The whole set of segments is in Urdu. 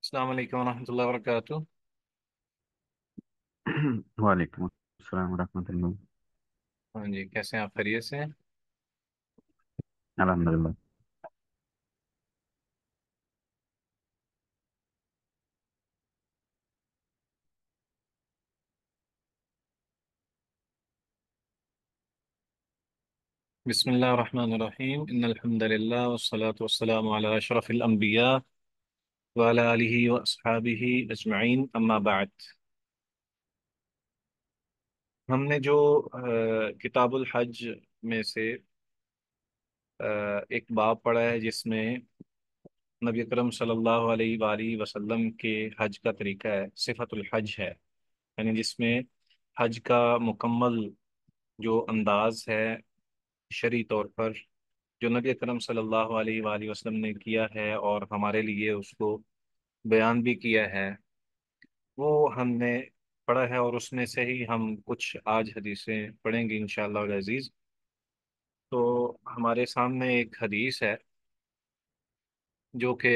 السلام علیکم ورحمۃ اللہ وبرکاتہ۔ وعلیکم السلام ورحمۃ اللہ۔ ہاں جی، کیسے ہیں آپ؟ خیریت سے ہیں؟ الحمد للہ۔ بسم اللہ الرحمن الرحیم، ان الحمد للہ والصلاة والسلام علی اشرف الانبیاء وعلی آلہ واصحابہ اجمعین، اما بعد۔ ہم نے جو کتاب الحج میں سے ایک باب پڑھا ہے جس میں نبی اکرم صلی اللہ علیہ وآلہ وسلم کے حج کا طریقہ ہے، صفت الحج ہے، یعنی جس میں حج کا مکمل جو انداز ہے شرعی طور پر، جو نبی اکرم صلی اللہ علیہ وآلہ وسلم نے کیا ہے اور ہمارے لیے اس کو بیان بھی کیا ہے، وہ ہم نے پڑھا ہے، اور اس میں سے ہی ہم کچھ آج حدیثیں پڑھیں گے انشاءاللہ العزیز۔ تو ہمارے سامنے ایک حدیث ہے جو کہ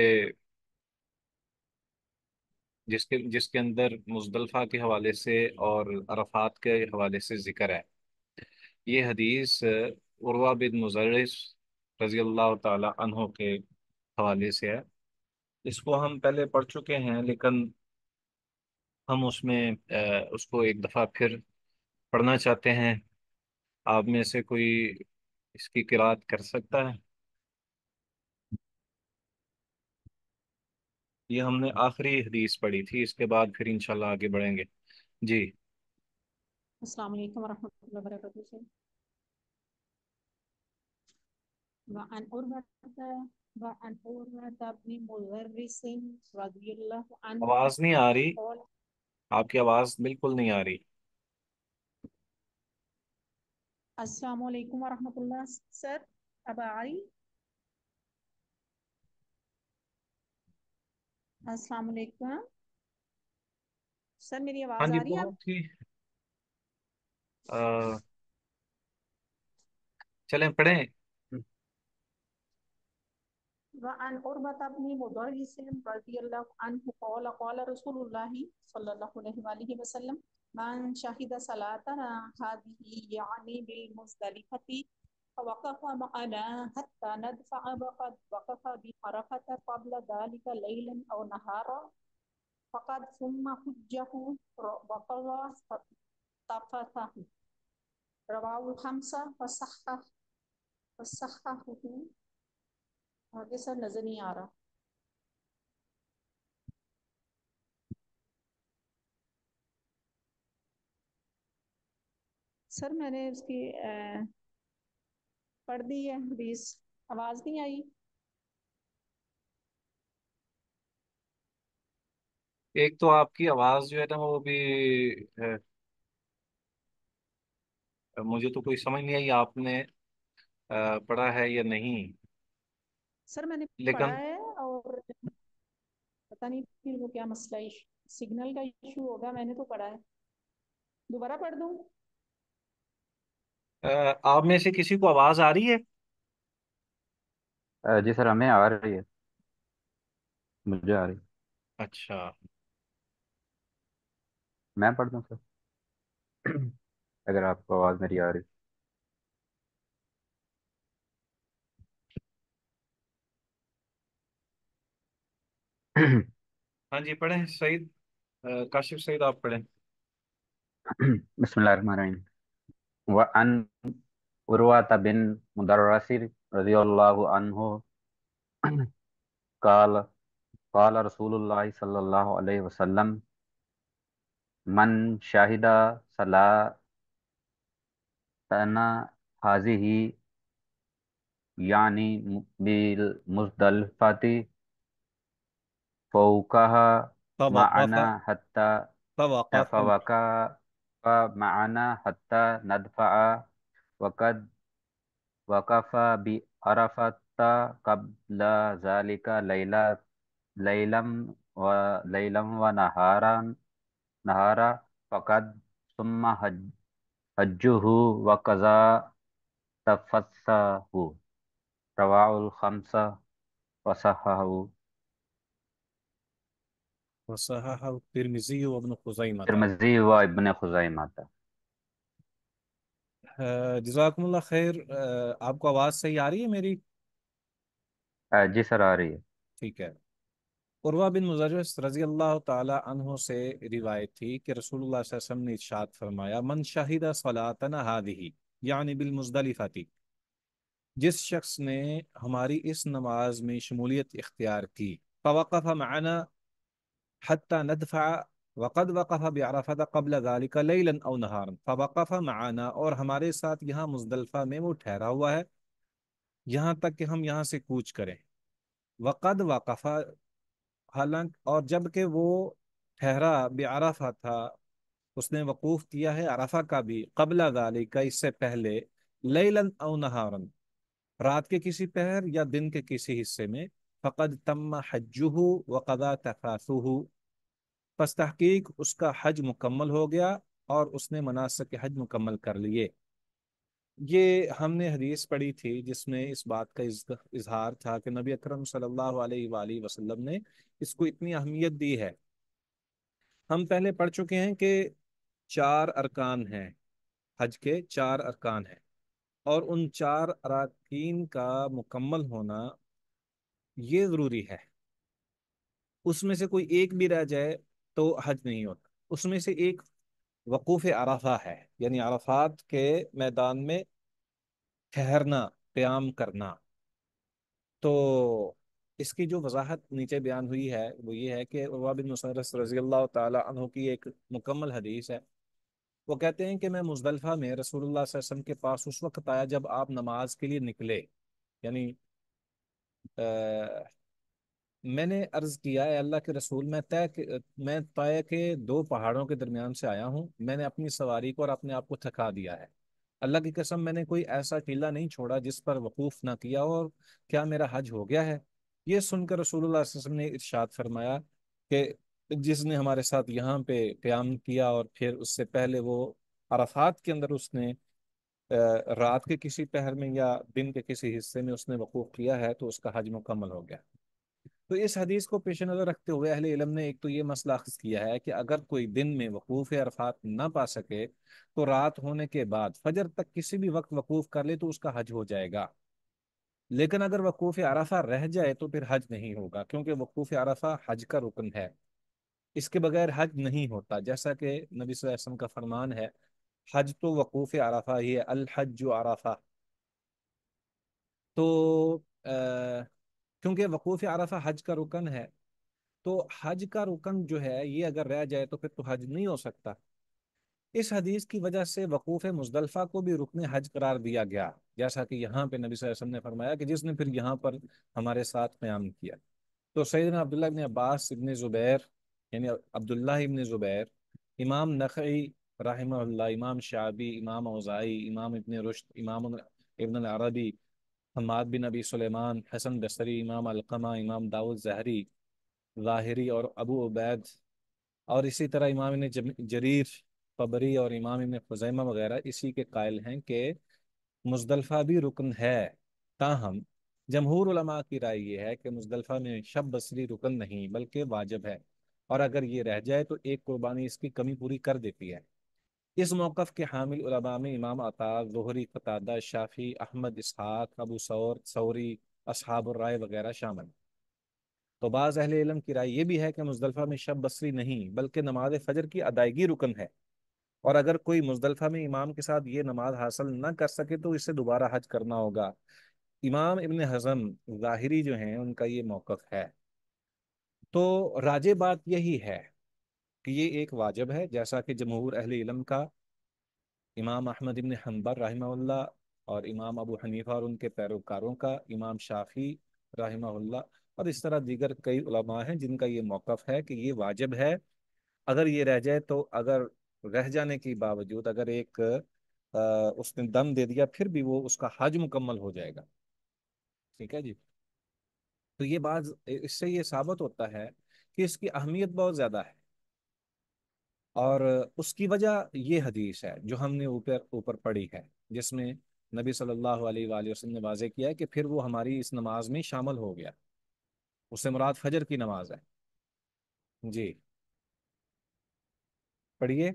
جس کے اندر مزدلفہ کے حوالے سے اور عرفات کے حوالے سے ذکر ہے۔ یہ حدیث عروہ بن مزرس رضی اللہ تعالی عنہ کے حوالے سے ہے۔ اس کو ہم پہلے پڑھ چکے ہیں، لیکن ہم اس میں اس کو ایک دفعہ پھر پڑھنا چاہتے ہیں۔ آپ میں سے کوئی اس کی قرأت کر سکتا ہے؟ یہ ہم نے آخری حدیث پڑھی تھی، اس کے بعد پھر انشاءاللہ آگے بڑھیں گے۔ جی۔ السلام علیکم ورحمۃ اللہ وبرکاتہ سے وعن عروة بن مدرس رضی اللہ عنہ آواز نہیں آ رہی، قال آپ کی آواز بالکل نہیں آ رہی۔ السلام علیکم ورحمۃ اللہ سر، اب آئی؟ السلام علیکم سر، میری ہاں آواز جی، آ رہی ہے اب؟ بہت ہی چلیں پڑھیں۔ وعن عروة بن مدرس رضی اللہ عنہ قال قال رسول اللہ صلی اللہ علیہ وآلہ وسلم من شہد صلاتنا هذه يعني بالمزدلفة فوقف معنا حتى ندفع وقد وقف بعرفة قبل ذلك ليلا أو نهارا فقد ثم حجه وقضى تفثه. رواه الخمسة وصححه. آگے سر نظر نہیں آ رہا سر، میں نے اس کی پڑھ دی ہے حدیث، آواز نہیں آئی؟ ایک تو آپ کی آواز جو ہے نا وہ بھی مجھے تو کوئی سمجھ نہیں آئی آپ نے پڑھا ہے یا نہیں، سر میں نے پڑھا لیکن ہے، اور پتہ نہیں پھر وہ کیا مسئلہ سگنل کا ایشو ہوگا، میں نے تو پڑھا ہے، دوبارہ پڑھ دوں؟ آپ میں سے کسی کو آواز آ رہی ہے؟ جی سر، ہمیں آ رہی ہے، مجھے آ رہی ہے۔ اچھا۔ میں پڑھ دوں سر؟ اگر آپ کو آواز میری آ رہی۔ ہاں جی پڑھیں سعید، کاشف سعید آپ پڑھیں۔ بسم اللہ الرحمن الرحیم۔ وعن عروة بن مدرس رضی اللہ عنہ قال قال رسول اللہ صلی اللہ علیہ وسلم من شاہد صلاتنا هذه یعنی بالمزدلفة فوقها فوقف معنا حتى فوقف فوقها معنا حتى ندفع وقد وقف بعرفة قبل ذلك ليلا ونهارا فقد ثم حجه وقضى تفثه. رواه الخمسة وصححه. وصححہ الترمذی وابن خزیمہ۔ ترمذی و ابن خزیمہ تھا۔ جزاکم اللہ خیر۔ آپ کو آواز صحیح آ رہی ہے میری؟ جی سر آ رہی ہے۔ ٹھیک ہے۔ عروہ بن مزرس رضی اللہ تعالی عنہ سے روایت تھی کہ رسول اللہ صلی اللہ علیہ وسلم نے ارشاد فرمایا، من شہد صلاتنا هذه یعنی بالمزدلفہ، جس شخص نے ہماری اس نماز میں شمولیت اختیار کی، فوقف معنا حتى ندفع، وقد وقف بعرفہ قبل ذلك لیلا او نہارا، فوقف معنا، اور ہمارے ساتھ یہاں مزدلفہ میں وہ ٹھہرا ہوا ہے یہاں تک کہ ہم یہاں سے کوچ کریں، وقد وقف، حالانکہ اور جب کہ وہ ٹھہرا بعرفہ تھا، اس نے وقوف کیا ہے عرفہ کا بھی، قبل ذالک، اس سے پہلے، لیلا او نہارا، رات کے کسی پہر یا دن کے کسی حصے میں، فقد تم حجہ وقضا تفاثہ، پس تحقیق اس کا حج مکمل ہو گیا اور اس نے مناسک حج مکمل کر لیے۔ یہ ہم نے حدیث پڑھی تھی جس میں اس بات کا اظہار تھا کہ نبی اکرم صلی اللہ علیہ وآلہ وسلم نے اس کو اتنی اہمیت دی ہے۔ ہم پہلے پڑھ چکے ہیں کہ 4 ارکان ہیں، حج کے 4 ارکان ہیں، اور ان 4 اراکین کا مکمل ہونا یہ ضروری ہے۔ اس میں سے کوئی ایک بھی رہ جائے تو حج نہیں ہوتا۔ اس میں سے ایک وقوف عرفہ ہے، یعنی عرفات کے میدان میں ٹھہرنا، قیام کرنا۔ تو اس کی جو وضاحت نیچے بیان ہوئی ہے وہ یہ ہے کہ عروہ بن مسعود رضی اللہ تعالی عنہ کی ایک مکمل حدیث ہے۔ وہ کہتے ہیں کہ میں مزدلفہ میں رسول اللہ صلی اللہ علیہ وسلم کے پاس اس وقت آیا جب آپ نماز کے لیے نکلے، یعنی میں نے عرض کیا، اے اللہ کے رسول، میں طے کے 2 پہاڑوں کے درمیان سے آیا ہوں، میں نے اپنی سواری کو اور اپنے آپ کو تھکا دیا ہے، اللہ کی قسم میں نے کوئی ایسا ٹیلہ نہیں چھوڑا جس پر وقوف نہ کیا، اور کیا میرا حج ہو گیا ہے؟ یہ سن کر رسول اللہ صلی اللہ علیہ وسلم نے ارشاد فرمایا کہ جس نے ہمارے ساتھ یہاں پہ قیام کیا اور پھر اس سے پہلے وہ عرفات کے اندر اس نے رات کے کسی پہر میں یا دن کے کسی حصے میں اس نے وقوف کیا ہے تو اس کا حج مکمل ہو گیا۔ تو اس حدیث کو پیش نظر رکھتے ہوئے اہل علم نے ایک تو یہ مسئلہ اخذ کیا ہے کہ اگر کوئی دن میں وقوف عرفات نہ پا سکے تو رات ہونے کے بعد فجر تک کسی بھی وقت وقوف کر لے تو اس کا حج ہو جائے گا، لیکن اگر وقوف عرفہ رہ جائے تو پھر حج نہیں ہوگا، کیونکہ وقوف عرفہ حج کا رکن ہے، اس کے بغیر حج نہیں ہوتا، جیسا کہ نبی صلی اللہ علیہ وسلم کا فرمان ہے، حج تو وقوف عرفہ ہی ہے، الحج عرفہ۔ تو کیونکہ وقوف عرفہ حج کا رکن ہے، تو حج کا رکن جو ہے یہ اگر رہ جائے تو پھر تو حج نہیں ہو سکتا۔ اس حدیث کی وجہ سے وقوف مزدلفہ کو بھی رکن حج قرار دیا گیا، جیسا کہ یہاں پہ نبی صلی اللہ علیہ وسلم نے فرمایا کہ جس نے پھر یہاں پر ہمارے ساتھ قیام کیا۔ تو سیدنا عبداللہ ابن عباس ابن زبیر، یعنی عبداللہ ابن زبیر، امام نخعی رحمہ اللہ، امام شعبی، امام اوزائی، امام ابن رشد، امام ابن العربی، حماد بن ابی سلیمان، حسن بصری، امام علقمہ، امام داؤد ظاہری، اور ابو عبید، اور اسی طرح امام ابن جریر طبری اور امام ابن خزیمہ وغیرہ اسی کے قائل ہیں کہ مزدلفہ بھی رکن ہے۔ تاہم جمہور علماء کی رائے یہ ہے کہ مزدلفہ میں شب بصری رکن نہیں بلکہ واجب ہے، اور اگر یہ رہ جائے تو ایک قربانی اس کی کمی پوری کر دیتی ہے۔ اس موقف کے حامل علماء میں امام عطا، زہری، قتادہ، شافعی، احمد، اسحاق، ابو ثور، ثوری، اصحاب الرائے وغیرہ شامل۔ تو بعض اہل علم کی رائے یہ بھی ہے کہ مزدلفہ میں شب بصری نہیں بلکہ نماز فجر کی ادائیگی رکن ہے، اور اگر کوئی مزدلفہ میں امام کے ساتھ یہ نماز حاصل نہ کر سکے تو اسے دوبارہ حج کرنا ہوگا۔ امام ابن حزم ظاہری جو ہیں ان کا یہ موقف ہے۔ تو راجح بات یہی ہے کہ یہ ایک واجب ہے، جیسا کہ جمہور اہل علم کا، امام احمد ابن حنبل رحمہ اللہ، اور امام ابو حنیفہ اور ان کے پیروکاروں کا، امام شافعی رحمہ اللہ، اور اس طرح دیگر کئی علماء ہیں جن کا یہ موقف ہے کہ یہ واجب ہے۔ اگر یہ رہ جائے تو، اگر رہ جانے کے باوجود اگر ایک اس نے دم دے دیا پھر بھی وہ اس کا حج مکمل ہو جائے گا۔ ٹھیک ہے جی۔ تو یہ بات، اس سے یہ ثابت ہوتا ہے کہ اس کی اہمیت بہت زیادہ ہے، اور اس کی وجہ یہ حدیث ہے جو ہم نے اوپر پڑھی ہے، جس میں نبی صلی اللہ علیہ وآلہ وسلم نے واضح کیا ہے کہ پھر وہ ہماری اس نماز میں شامل ہو گیا، اس سے مراد فجر کی نماز ہے۔ جی پڑھیے.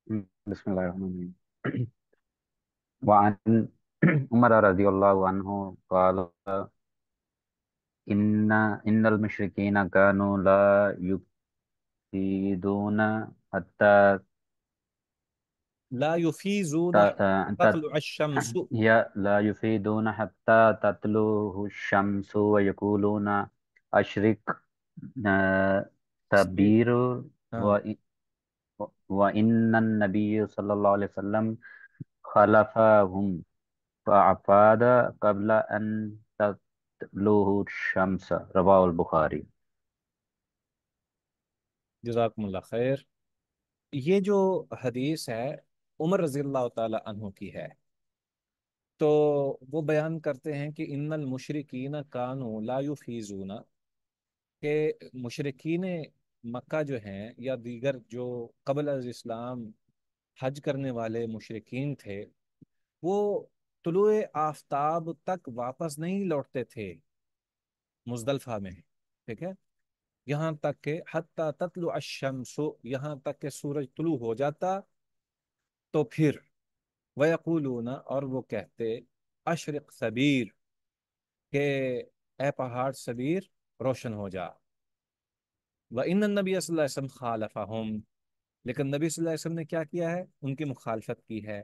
بسم اللہ الرحمن الرحیم. وعن عمر رضی اللہ عنہ قال ان المشرکین كانوا لا يفيدون حتى لا يفيزون تطلع الشمس. لا يفيدون حتى تطلع الشمس ويقولون أشرق تبير. ہاں و- وإن النبي صلى الله عليه وسلم خلفهم فأفاد قبل أن تطلع الشمس. رواه البخاری. جزاکم اللہ خیر. یہ جو حدیث ہے عمر رضی اللہ تعالی عنہ کی ہے. تو وہ بیان کرتے ہیں کہ ان المشرکین کانوا لا یفیزون، کہ مشرکین مکہ جو ہیں یا دیگر جو قبل از اسلام حج کرنے والے مشرکین تھے، وہ طلوع آفتاب تک واپس نہیں لوٹتے تھے مزدلفہ میں. ٹھیک ہے، یہاں تک کہ حتی تطلع الشمس، یہاں تک کہ سورج طلوع ہو جاتا. تو پھر وَيَقُولُونَ، اور وہ کہتے اشرق سبیر، کہ اے پہاڑ سبیر روشن ہو جا. وَإِنَّ النَّبِيَّ صلی اللہ علیہ وسلم خَالَفَهُمْ، لیکن نبی صلی اللہ علیہ وسلم نے کیا کیا ہے؟ ان کی مخالفت کی ہے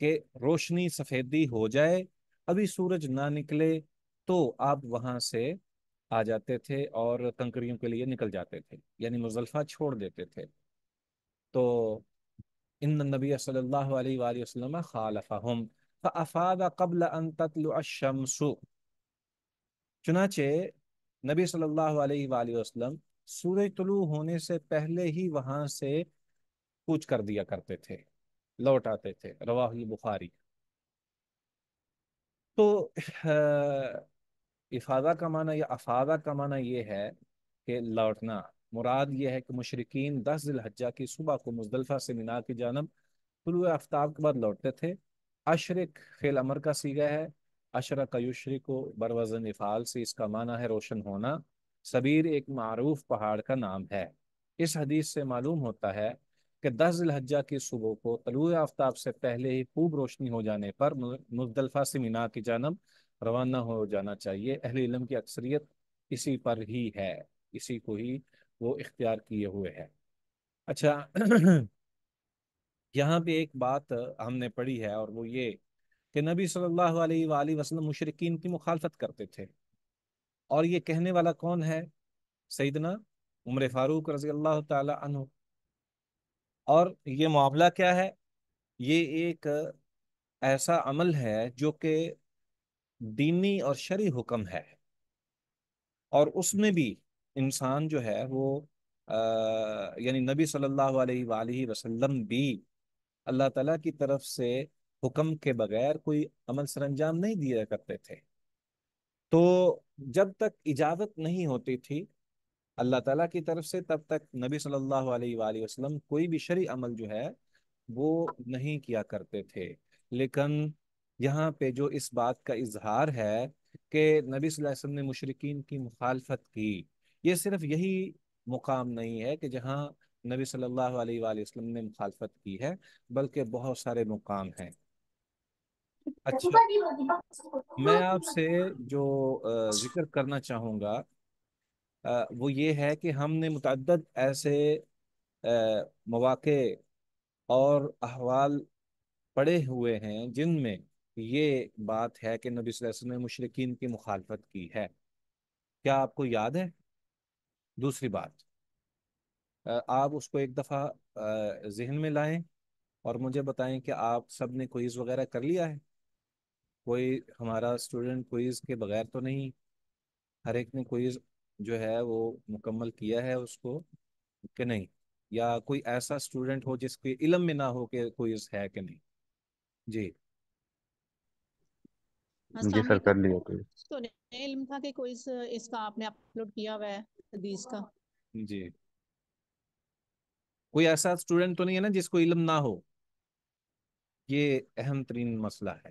کہ روشنی سفیدی ہو جائے، ابھی سورج نہ نکلے تو آپ وہاں سے آ جاتے تھے اور کنکریوں کے لیے نکل جاتے تھے، یعنی مزدلفہ چھوڑ دیتے تھے. تو ان النبی صلی اللہ علیہ وآلہ وسلم خالفہم فافاد قبل ان تطلع الشمس. چنانچہ نبی صلی اللہ علیہ وآلہ وسلم سورج طلوع ہونے سے پہلے ہی وہاں سے کوچ کر دیا کرتے تھے، لوٹ آتے تھے. رواہ البخاری. تو افادہ کا معنی یا افادہ کا معنی یہ ہے کہ لوٹنا. مراد یہ ہے کہ مشرکین 10 ذی الحجہ کی صبح کو مزدلفہ سے مینا کی جانب طلوع آفتاب کے بعد لوٹتے تھے. اشرق فعل امر کا صیغہ ہے. اشرق یشرق کو بروزن افعال سے اس کا معنی ہے روشن ہونا. سبیر ایک معروف پہاڑ کا نام ہے. اس حدیث سے معلوم ہوتا ہے کہ 10 ذی الحجہ کی صبح کو طلوع آفتاب سے پہلے ہی خوب روشنی ہو جانے پر مزدلفہ سے مینا کی جانب روانہ ہو جانا چاہیے. اہل علم کی اکثریت اسی پر ہی ہے، اسی کو ہی وہ اختیار کیے ہوئے ہے. اچھا یہاں پہ ایک بات ہم نے پڑھی ہے، اور وہ یہ کہ نبی صلی اللہ علیہ وآلہ وسلم مشرکین کی مخالفت کرتے تھے. اور یہ کہنے والا کون ہے؟ سیدنا عمر فاروق رضی اللہ تعالی عنہ. اور یہ معاملہ کیا ہے؟ یہ ایک ایسا عمل ہے جو کہ دینی اور شرعی حکم ہے، اور اس میں بھی انسان جو ہے وہ یعنی نبی صلی اللہ علیہ وآلہ وسلم بھی اللہ تعالیٰ کی طرف سے حکم کے بغیر کوئی عمل سر انجام نہیں دیا کرتے تھے. تو جب تک اجازت نہیں ہوتی تھی اللہ تعالیٰ کی طرف سے، تب تک نبی صلی اللہ علیہ وآلہ وسلم کوئی بھی شرعی عمل جو ہے وہ نہیں کیا کرتے تھے. لیکن یہاں پہ جو اس بات کا اظہار ہے کہ نبی صلی اللہ علیہ وسلم نے مشرکین کی مخالفت کی، یہ صرف یہی مقام نہیں ہے کہ جہاں نبی صلی اللہ علیہ وآلہ وسلم نے مخالفت کی ہے، بلکہ بہت سارے مقام ہیں. اچھا، میں آپ سے جو ذکر کرنا چاہوں گا وہ یہ ہے کہ ہم نے متعدد ایسے مواقع اور احوال پڑے ہوئے ہیں جن میں یہ بات ہے کہ نبی صلی اللہ علیہ وسلم نے مشرکین کی مخالفت کی ہے. کیا آپ کو یاد ہے؟ دوسری بات، آپ اس کو ایک دفعہ ذہن میں لائیں اور مجھے بتائیں کہ آپ سب نے کوئز وغیرہ کر لیا ہے؟ کوئی ہمارا اسٹوڈنٹ کوئز کے بغیر تو نہیں؟ ہر ایک نے کوئز جو ہے وہ مکمل کیا ہے اس کو کہ نہیں؟ یا کوئی ایسا اسٹوڈنٹ ہو جس کے علم میں نہ ہو کہ کوئز ہے کہ نہیں؟ جی جی السلام سر کر علیکم. لیا کوئی. تو نہیں علم تھا کہ کوئی اس کا آپ نے اپلوڈ کیا ہوا ہے حدیث کا؟ جی کوئی ایسا اسٹوڈنٹ تو نہیں ہے نا جس کو علم نہ ہو؟ یہ اہم ترین مسئلہ ہے.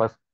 1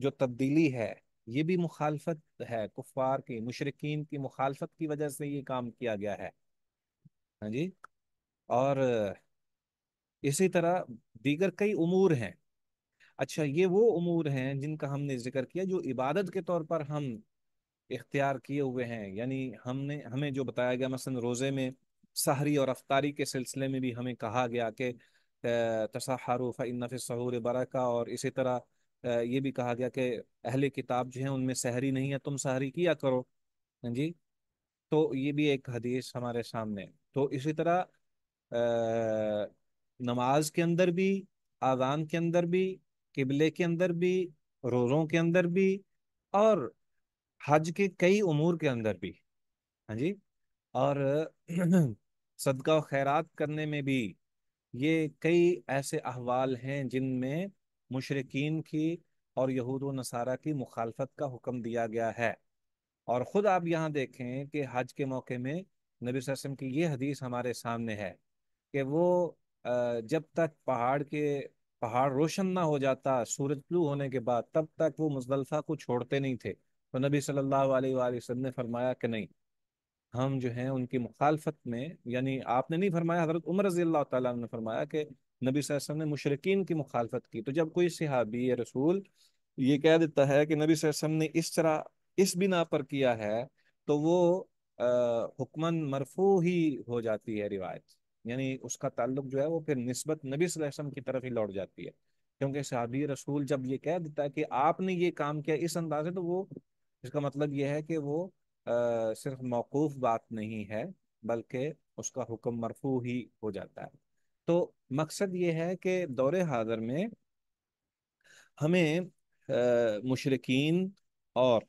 جو تبدیلی ہے یہ بھی مخالفت ہے، کفار کی مشرکین کی مخالفت کی وجہ سے یہ کام کیا گیا ہے۔ ہاں جی، اور اسی طرح دیگر کئی امور ہیں۔ اچھا، یہ وہ امور ہیں جن کا ہم نے ذکر کیا جو عبادت کے طور پر ہم اختیار کیے ہوئے ہیں، یعنی ہمیں جو بتایا گیا، مثلا روزے میں سحری اور افطاری کے سلسلے میں بھی ہمیں کہا گیا کہ تسحروا فإن فی السحور برکہ، اور اسی طرح یہ بھی کہا گیا کہ اہل کتاب جو ہیں ان میں سحری نہیں ہے، تم سحری کیا کرو۔ ہاں جی، تو یہ بھی ایک حدیث ہمارے سامنے ہے۔ تو اسی طرح نماز کے اندر بھی، اذان کے اندر بھی، قبلے کے اندر بھی، روزوں کے اندر بھی، اور حج کے کئی امور کے اندر بھی۔ ہاں جی، اور صدقہ و خیرات کرنے میں بھی یہ کئی ایسے احوال ہیں جن میں مشرکین کی اور یہود و نصارہ کی مخالفت کا حکم دیا گیا ہے۔ اور خود آپ یہاں دیکھیں کہ حج کے موقع میں نبی صلی اللہ علیہ وسلم کی یہ حدیث ہمارے سامنے ہے کہ وہ جب تک پہاڑ روشن نہ ہو جاتا سورج طلوع ہونے کے بعد، تب تک وہ مزدلفہ کو چھوڑتے نہیں تھے۔ تو نبی صلی اللہ علیہ وآلہ وسلم نے فرمایا کہ نہیں، ہم جو ہیں ان کی مخالفت میں، یعنی آپ نے نہیں فرمایا، حضرت عمر رضی اللہ تعالیٰ عنہ نے فرمایا کہ نبی صلی اللہ علیہ وسلم نے مشرکین کی مخالفت کی۔ تو جب کوئی صحابی یا رسول یہ کہہ دیتا ہے کہ نبی صلی اللہ علیہ وسلم نے اس طرح اس بنا پر کیا ہے، تو وہ حکمن مرفوع ہی ہو جاتی ہے روایت، یعنی اس کا تعلق جو ہے وہ پھر نسبت نبی صلی اللہ علیہ وسلم کی طرف ہی لوٹ جاتی ہے، کیونکہ صحابی رسول جب یہ کہہ دیتا ہے کہ آپ نے یہ کام کیا اس انداز سے، تو وہ اس کا مطلب یہ ہے کہ وہ صرف موقوف بات نہیں ہے، بلکہ اس کا حکم مرفوع ہی ہو جاتا ہے۔ تو مقصد یہ ہے کہ دور حاضر میں ہمیں مشرکین اور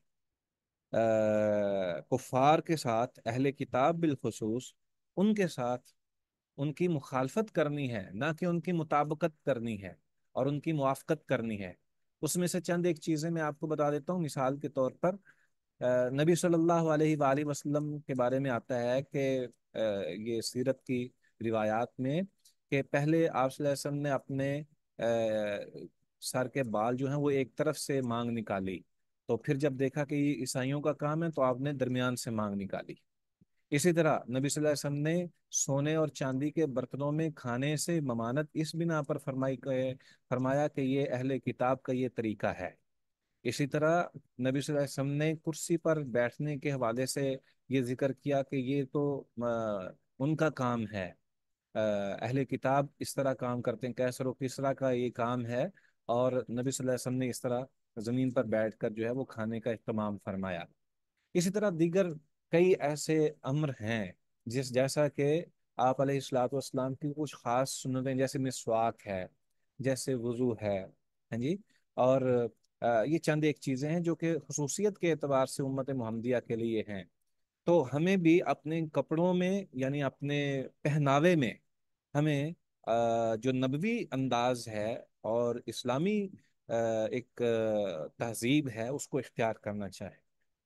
کفار کے ساتھ، اہل کتاب بالخصوص، ان کے ساتھ ان کی مخالفت کرنی ہے، نہ کہ ان کی مطابقت کرنی ہے اور ان کی موافقت کرنی ہے۔ اس میں سے چند ایک چیزیں میں آپ کو بتا دیتا ہوں۔ مثال کے طور پر نبی صلی اللہ علیہ وآلہ وسلم کے بارے میں آتا ہے کہ یہ سیرت کی روایات میں کہ پہلے آپ صلی اللہ علیہ وسلم نے اپنے سر کے بال جو ہیں وہ ایک طرف سے مانگ نکالی، تو پھر جب دیکھا کہ یہ عیسائیوں کا کام ہے تو آپ نے درمیان سے مانگ نکالی۔ اسی طرح نبی صلی اللہ علیہ وسلم نے سونے اور چاندی کے برتنوں میں کھانے سے ممانت اس بنا پر فرمایا کہ یہ اہل کتاب کا یہ طریقہ ہے۔ اسی طرح نبی صلی اللہ علیہ وسلم نے کرسی پر بیٹھنے کے حوالے سے یہ ذکر کیا کہ یہ تو ان کا کام ہے، اہل کتاب اس طرح کام کرتے ہیں، کیسر و کسرا کا یہ کام ہے، اور نبی صلی اللہ علیہ وسلم نے اس طرح زمین پر بیٹھ کر جو ہے وہ کھانے کا اہتمام فرمایا۔ اسی طرح دیگر کئی ایسے امر ہیں جیسا کہ آپ علیہ الصلوۃ والسلام کی کچھ خاص سنتیں، جیسے مسواک ہے، جیسے وضو ہے، ہاں جی، اور یہ چند ایک چیزیں ہیں جو کہ خصوصیت کے اعتبار سے امت محمدیہ کے لیے ہیں۔ تو ہمیں بھی اپنے کپڑوں میں، یعنی اپنے پہناوے میں، ہمیں جو نبوی انداز ہے اور اسلامی ایک تہذیب ہے اس کو اختیار کرنا چاہیے،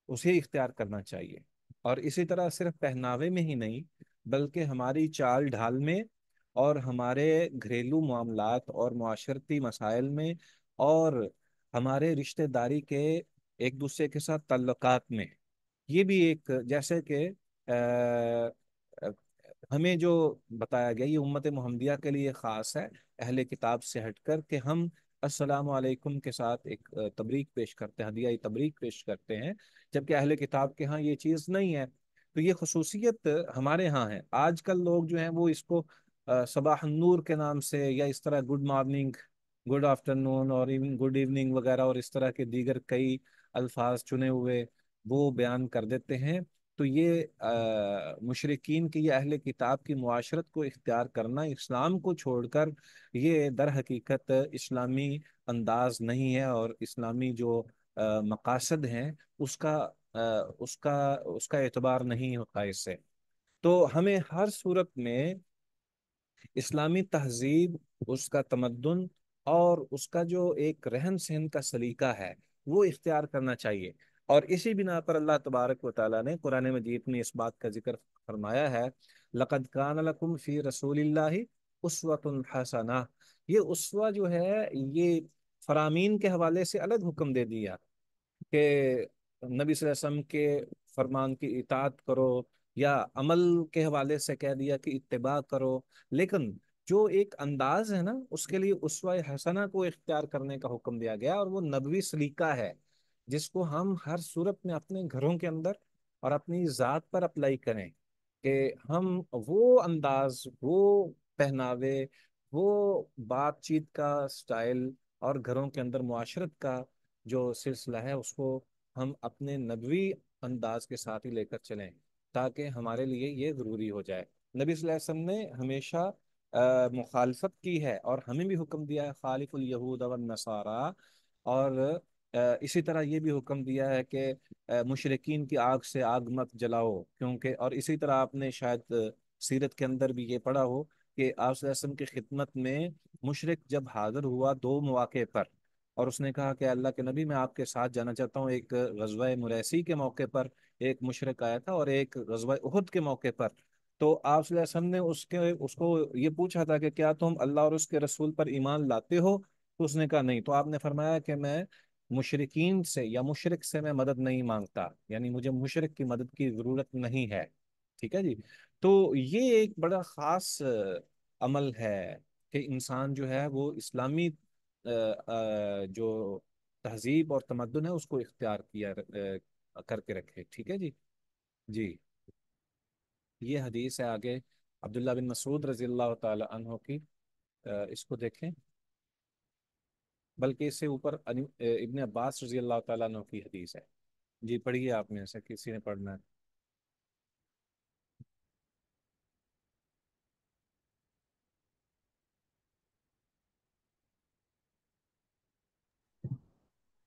اسے اختیار کرنا چاہیے۔ اور اسی طرح صرف پہناوے میں ہی نہیں، بلکہ ہماری چال ڈھال میں، اور ہمارے گھریلو معاملات اور معاشرتی مسائل میں، اور ہمارے رشتہ داری کے ایک دوسرے کے ساتھ تعلقات میں، یہ بھی ایک، جیسے کہ ہمیں جو بتایا گیا یہ امت محمدیہ کے لیے خاص ہے، اہل کتاب سے ہٹ کر، کہ ہم السلام علیکم کے ساتھ ایک تبریک پیش کرتے ہیں، ہدیہ تبریک پیش کرتے ہیں، جبکہ اہل کتاب کے ہاں یہ چیز نہیں ہے۔ تو یہ خصوصیت ہمارے ہاں ہے۔ آج کل لوگ جو ہیں وہ اس کو صباح النور کے نام سے، یا اس طرح گڈ مارننگ، گڈ آفٹر نون، اور ایون گڈ ایوننگ وغیرہ، اور اس طرح کے دیگر کئی الفاظ چنے ہوئے وہ بیان کر دیتے ہیں۔ تو یہ مشرقین کی یا اہل کتاب کی معاشرت کو اختیار کرنا، اسلام کو چھوڑ کر، یہ در حقیقت اسلامی انداز نہیں ہے، اور اسلامی جو مقاصد ہیں اس کا اس کا اعتبار نہیں ہوتا اس سے۔ تو ہمیں ہر صورت میں اسلامی تہذیب، اس کا تمدن، اور اس کا جو ایک رہن سہن کا سلیقہ ہے وہ اختیار کرنا چاہیے۔ اور اسی بنا پر اللہ تبارک و تعالیٰ نے قرآن مجید میں اس بات کا ذکر فرمایا ہے، لَقَدْ كَانَ لَكُمْ فِي رَسُولِ اللَّهِ أُسْوَةٌ حَسَنَةٌ۔ یہ اسوہ جو ہے، یہ فرامین کے حوالے سے الگ حکم دے دیا کہ نبی صلی اللہ علیہ وسلم کے فرمان کی اطاعت کرو، یا عمل کے حوالے سے کہہ دیا کہ اتباع کرو، لیکن جو ایک انداز ہے نا اس کے لیے اسوہ حسنہ کو اختیار کرنے کا حکم دیا گیا، اور وہ نبوی سلیقہ ہے جس کو ہم ہر صورت میں اپنے گھروں کے اندر اور اپنی ذات پر اپلائی کریں، کہ ہم وہ انداز، وہ پہناوے، وہ بات چیت کا سٹائل اور گھروں کے اندر معاشرت کا جو سلسلہ ہے اس کو ہم اپنے نبوی انداز کے ساتھ ہی لے کر چلیں، تاکہ ہمارے لیے یہ ضروری ہو جائے۔ نبی صلی اللہ علیہ وسلم نے ہمیشہ مخالفت کی ہے، اور ہمیں بھی حکم دیا ہے خالف الیہود والنصارى، اور اسی طرح یہ بھی حکم دیا ہے کہ مشرقین کی آگ سے آگ مت جلاؤ، کیونکہ اور اسی طرح آپ نے شاید سیرت کے اندر بھی یہ پڑھا ہو کہ آپ صلی اللہ علیہ وسلم کی خدمت میں مشرق جب حاضر ہوا دو مواقع پر، اور اس نے کہا کہ اللہ کے نبی میں آپ کے ساتھ جانا چاہتا ہوں، ایک غزوہ مریسی کے موقع پر ایک مشرق آیا تھا، اور ایک غزوہ احد کے موقع پر، تو آپ صلی اللہ علیہ وسلم نے اس کو یہ پوچھا تھا کہ کیا تم اللہ اور اس کے رسول پر ایمان لاتے ہو؟ تو اس نے کہا نہیں، تو آپ نے فرمایا کہ میں مشرقین سے یا مشرق سے میں مدد نہیں مانگتا، یعنی مجھے مشرق کی مدد کی ضرورت نہیں ہے، ٹھیک ہے جی۔ تو یہ ایک بڑا خاص عمل ہے کہ انسان جو ہے وہ اسلامی جو تہذیب اور تمدن ہے اس کو اختیار کیا کر کے رکھے، ٹھیک ہے جی۔ جی، یہ حدیث ہے آگے عبداللہ بن مسعود رضی اللہ تعالی عنہ کی، اس کو دیکھیں، بلکہ اس سے اوپر ابن عباس رضی اللہ تعالیٰ عنہ کی حدیث ہے۔ جی پڑھیے آپ میں سے کسی نے پڑھنا ہے؟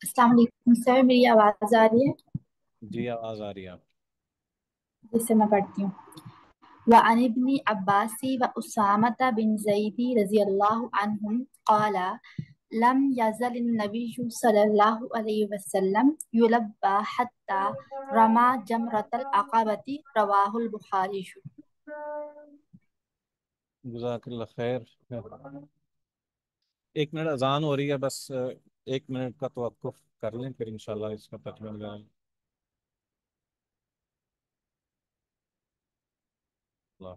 السلام علیکم سر، میری آواز آ رہی ہے؟ جی آواز آ رہی ہے آپ۔ جس سے میں پڑھتی ہوں۔ وعن ابن عباس وأسامة بن زيد رضي الله عنهم قال لم يزل النبي صلى الله عليه وسلم يلبى حتى رمى جمرة العقبة رواه البخاري۔ جزاک اللہ خیر۔ ایک منٹ اذان ہو رہی ہے، بس ایک منٹ کا توقف کر لیں، پھر انشاءاللہ اس کا ترجمہ لگائیں۔ اللہ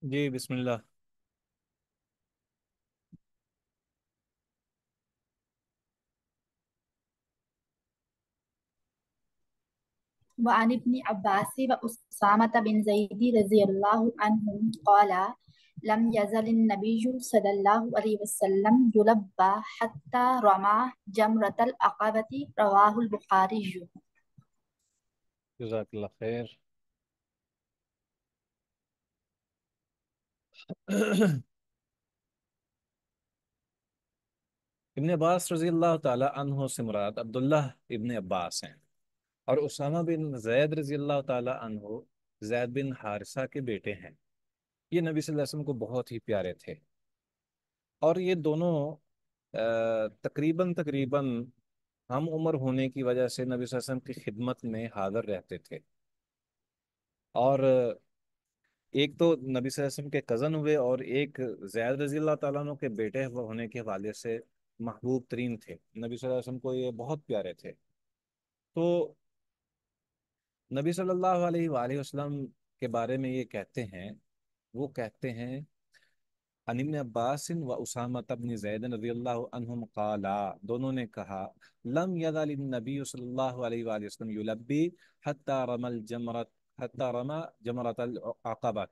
جی بسم اللہ۔ وعن ابن عباس وأسامة بن زيد رضي الله عنهم قال لم يزل النبي صلى الله عليه وسلم يلبى حتى رمى جمرة العقبة رواه البخاري. جزاک اللہ خیر. ابن عباس رضی اللہ تعالی عنہ سے مراد عبداللہ ابن عباس ہیں، اور اسامہ بن زید رضی اللہ تعالی عنہ زید بن حارثہ کے بیٹے ہیں. یہ نبی صلی اللہ علیہ وسلم کو بہت ہی پیارے تھے، اور یہ دونوں تقریباً ہم عمر ہونے کی وجہ سے نبی صلی اللہ علیہ وسلم کی خدمت میں حاضر رہتے تھے. اور ایک تو نبی صلی اللہ علیہ وسلم کے کزن ہوئے، اور ایک زید رضی اللہ تعالیٰ عنہ کے بیٹے ہونے کے حوالے سے محبوب ترین تھے. نبی صلی اللہ علیہ وسلم کو یہ بہت پیارے تھے. تو نبی صلی اللہ علیہ وآلہ وسلم کے بارے میں یہ کہتے ہیں، وہ کہتے ہیں عن ابن عباس و اسامہ بن زید رضی اللہ عنہم قالا، دونوں نے کہا لم یزل النبی صلی اللہ علیہ وآلہ وسلم یلبی حتی رمى جمرۃ العقبہ.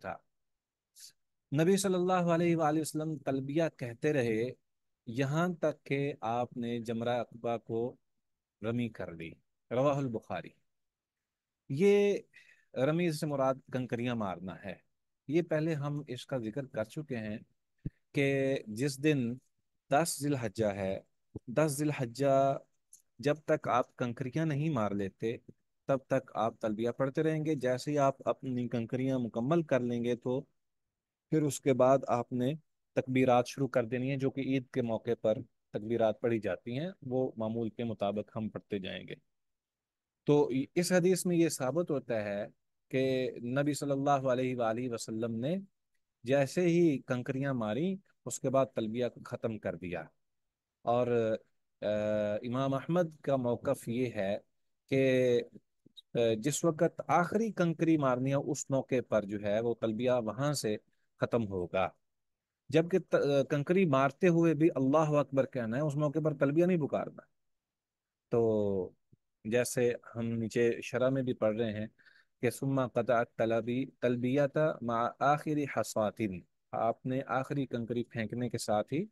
نبی صلی اللہ علیہ وآلہ وسلم تلبیہ کہتے رہے یہاں تک کہ آپ نے جمرہ عقبہ کو رمی کر دی. رواہ البخاری. یہ رمی سے مراد کنکریاں مارنا ہے. یہ پہلے ہم اس کا ذکر کر چکے ہیں کہ جس دن 10 ذی الحجہ ہے، 10 ذی الحجہ جب تک آپ کنکریاں نہیں مار لیتے تب تک آپ تلبیہ پڑھتے رہیں گے. جیسے ہی آپ اپنی کنکریاں مکمل کر لیں گے تو پھر اس کے بعد آپ نے تکبیرات شروع کر دینی ہیں، جو کہ عید کے موقع پر تکبیرات پڑھی جاتی ہیں، وہ معمول کے مطابق ہم پڑھتے جائیں گے. تو اس حدیث میں یہ ثابت ہوتا ہے کہ نبی صلی اللہ علیہ وآلہ وسلم نے جیسے ہی کنکریاں ماری اس کے بعد تلبیہ کو ختم کر دیا. اور امام احمد کا موقف یہ ہے کہ جس وقت آخری کنکری مارنی ہے اس موقع پر جو ہے وہ تلبیہ وہاں سے ختم ہوگا، جبکہ کنکری مارتے ہوئے بھی اللہ اکبر کہنا ہے، اس موقع پر تلبیہ نہیں پکارنا. تو جیسے ہم نیچے شرح میں بھی پڑھ رہے ہیں کہ ثم قطع تلبیۃ مع آخر حصات، آپ نے آخری کنکری پھینکنے کے ساتھ ہی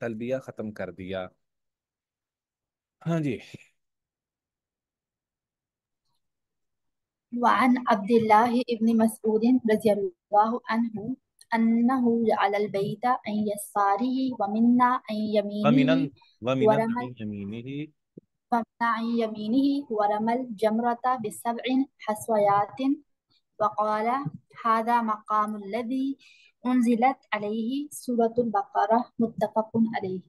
تلبیہ ختم کر دیا. ہاں جی. وعن عبد الله بن مسعود رضي الله عنه أنه جعل البيت عن يساره ومنا عن ومن يمينه ومن ورمى يمینہ. عن يمينه ورمى الجمرة بسبع حصيات وقال هذا مقام الذي أنزلت عليه سورة البقرة متفق عليه.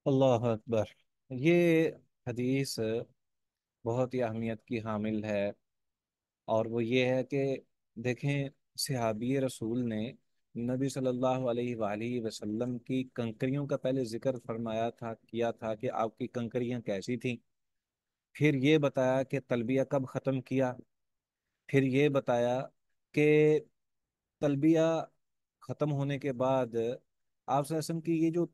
اللہ اکبر. یہ حدیث بہت ہی اہمیت کی حامل ہے، اور وہ یہ ہے کہ دیکھیں صحابی رسول نے نبی صلی اللہ علیہ وآلہ وسلم کی کنکریوں کا پہلے ذکر کیا تھا کہ آپ کی کنکریاں کیسی تھیں، پھر یہ بتایا کہ تلبیہ کب ختم کیا، پھر یہ بتایا کہ تلبیہ ختم ہونے کے بعد آپ صلی اللہ علیہ وسلم کی یہ جو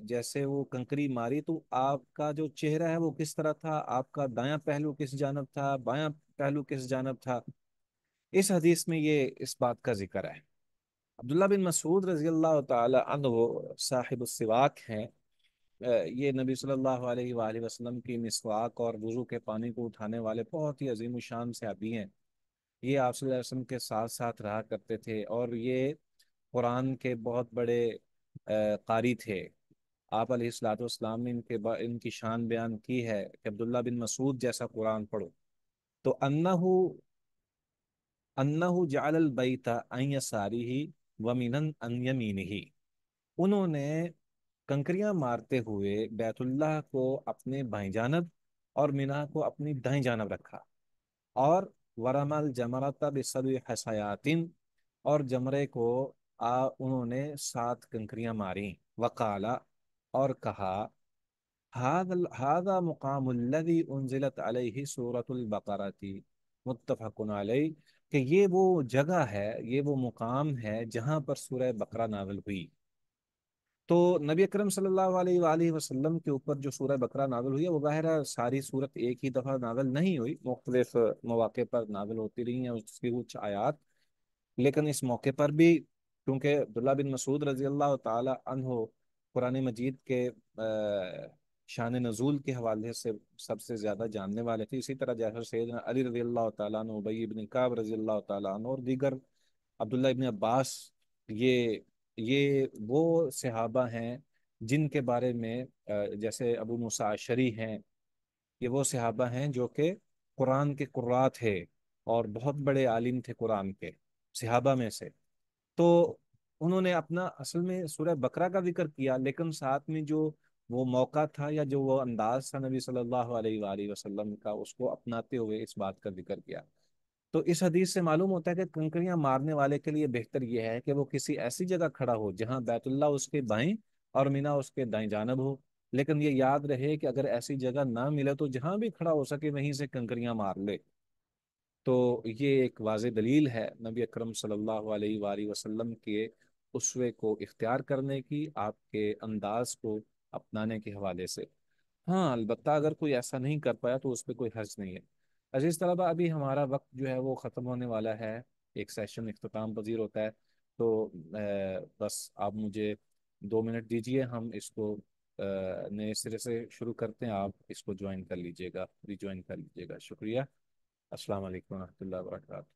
جیسے وہ کنکری ماری تو آپ کا جو چہرہ ہے وہ کس طرح تھا، آپ کا دایاں پہلو کس جانب تھا، بایاں پہلو کس جانب تھا. اس حدیث میں یہ اس بات کا ذکر ہے. عبداللہ بن مسعود رضی اللہ تعالی عنہ صاحب السواک ہیں. یہ نبی صلی اللہ علیہ وآلہ وسلم کی مسواک اور وضو کے پانی کو اٹھانے والے بہت ہی عظیم الشان صحابی ہیں. یہ آپ صلی اللہ علیہ وسلم کے ساتھ ساتھ رہا کرتے تھے، اور یہ قرآن کے بہت بڑے قاری تھے. آپ علیہ الصلوۃ والسلام نے ان کی شان بیان کی ہے کہ عبداللہ بن مسعود جیسا قرآن پڑھو. تو انہ جعل البیت عن یسارہ ومنا عن یمینہ، انہوں نے کنکریاں مارتے ہوئے بیت اللہ کو اپنے بائیں جانب اور مینا کو اپنی دائیں جانب رکھا، اور ورمى الجمرۃ بسبع حصیات، اور جمرے کو انہوں نے 7 کنکریاں ماری. وقالا، اور کہا هذا مقام الذي انزلت علیہ سورۃ البقرہ، متفق علیہ، کہ یہ وہ جگہ ہے، یہ وہ مقام ہے جہاں پر سورہ بقرہ نازل ہوئی. تو نبی اکرم صلی اللہ علیہ وآلہ وسلم کے اوپر جو سورہ بقرہ نازل ہوئی ہے وہ ظاہر ہے ساری صورت ایک ہی دفعہ نازل نہیں ہوئی، مختلف مواقع پر نازل ہوتی رہی ہیں اس کی کچھ آیات. لیکن اس موقع پر بھی کیونکہ عبداللہ بن مسعود رضی اللہ تعالی عنہ قرآن مجید کے شان نزول کے حوالے سے سب سے زیادہ جاننے والے تھے، اسی طرح جیسے سیدنا علی رضی اللہ تعالیٰ عنہ، ابی بن کعب رضی اللہ تعالیٰ عنہ اور دیگر، عبداللہ ابن عباس، یہ یہ وہ صحابہ ہیں جن کے بارے میں جیسے ابو موسیٰ اشعری ہیں، یہ وہ صحابہ ہیں جو کہ قرآن کے قراء تھے اور بہت بڑے عالم تھے قرآن کے صحابہ میں سے۔ تو انہوں نے اپنا اصل میں سورہ بقرہ کا ذکر کیا، لیکن ساتھ میں جو وہ موقع تھا یا جو وہ انداز تھا نبی صلی اللہ علیہ وآلہ وسلم کا، اس کو اپناتے ہوئے اس بات کا ذکر کیا۔ تو اس حدیث سے معلوم ہوتا ہے کہ کنکریاں مارنے والے کے لیے بہتر یہ ہے کہ وہ کسی ایسی جگہ کھڑا ہو جہاں بیت اللہ اس کے بائیں اور مینا اس کے دائیں جانب ہو، لیکن یہ یاد رہے کہ اگر ایسی جگہ نہ ملے تو جہاں بھی کھڑا ہو سکے وہیں سے کنکریاں مار لے۔ تو یہ ایک واضح دلیل ہے نبی اکرم صلی اللہ علیہ وآلہ وسلم کے اسوے کو اختیار کرنے کی، آپ کے انداز کو اپنانے کے حوالے سے۔ ہاں البتہ اگر کوئی ایسا نہیں کر پایا تو اس پہ کوئی حرج نہیں ہے۔ عزیز طلبہ، ابھی ہمارا وقت جو ہے وہ ختم ہونے والا ہے، ایک سیشن اختتام پذیر ہوتا ہے، تو بس آپ مجھے 2 منٹ دیجئے، ہم اس کو نئے سرے سے شروع کرتے ہیں، آپ اس کو جوائن کر لیجئے گا، ری جوائن کر لیجئے گا۔ شکریہ۔ السلام علیکم ورحمۃ اللہ وبرکاتہ۔